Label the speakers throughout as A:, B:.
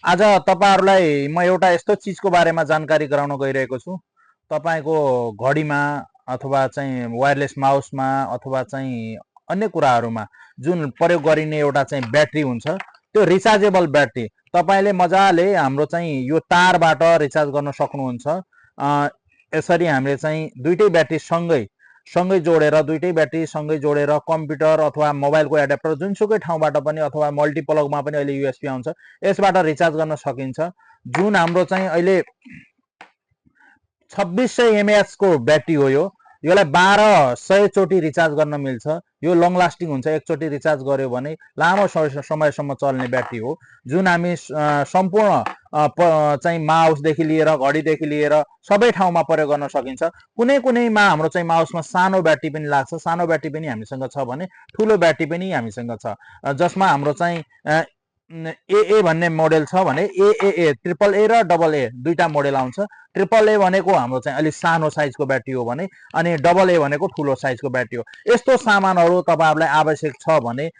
A: आज तपाईहरुलाई म एउटा यस्तो चीजको बारेमा जानकारी गराउन गइरहेको छु। तपाईको घडीमा अथवा चाहिँ वायरलेस माउसमा अथवा चाहिँ अन्य कुराहरुमा जुन प्रयोग गरिने एउटा चाहिँ ब्याट्री हुन्छ, त्यो रिचार्जेबल ब्याट्री तपाईले मजाले हाम्रो चाहिँ यो तारबाट रिचार्ज गर्न सक्नुहुन्छ। यसरी हामीले चाहिँ दुईटै ब्याट्री सँगै जोडेर दुईटै ब्याट्री सँगै जोडेर कम्प्युटर अथवा मोबाइलको एडाप्टर जुनसुकै ठाउँबाट पनि अथवा मल्टिप्लगमा पनि अहिले युएसबी आउँछ, यसबाट रिचार्ज गर्न सकिन्छ। जुन हाम्रो चाहिँ अहिले 2600 एमएएच को ब्याट्री हो योलाई 1200 चोटी रिचार्ज गर्न मिल्छ। यो लङ लास्टिङ हुन्छ, एकचोटी रिचार्ज गर्यो भने लामो समयसम्म चल्ने ब्याट्री हो। जुन हामी सम्पूर्ण चाहिँ माउसदेखि लिएर घडीदेखि लिएर सबै ठाउँमा प्रयोग गर्न सकिन्छ। कुनै कुनैमा हाम्रो चाहिँ माउसमा सानो ब्याट्री पनि लाग्छ, सानो ब्याट्री पनि हामीसँग छ भने ठुलो ब्याट्री पनि हामीसँग छ। जसमा हाम्रो चाहिँ ए भन्ने मोडेल छ भने ए ट्रिपल ए र डबल ए दुईटा मोडेल आउँछ। ट्रिपल ए भनेको हाम्रो चाहिँ अलि सानो साइजको ब्याट्री हो भने अनि डबल ए भनेको ठुलो साइजको ब्याट्री हो। यस्तो सामानहरु तपाईहरुलाई आवश्यक छ भने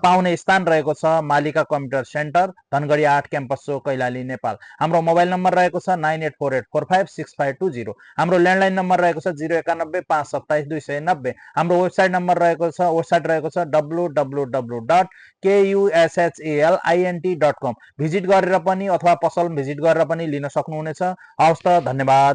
A: पाउने स्थान रहेको छ मालिका कम्प्युटर सेन्टर, धनगढी 8 क्याम्पस चौक, कैलाली, नेपाल। हाम्रो मोबाइल नम्बर रहेको छ 9848456520। हाम्रो ल्यान्डलाइन नम्बर रहेको छ 09152727290। हाम्रो वेबसाइट रहेको छ www.kushhalint.com। भिजिट गरेर पनि अथवा पसल भिजिट गरेर पनि लिन सक्नुहुनेछ। हवस् त, धन्यवाद।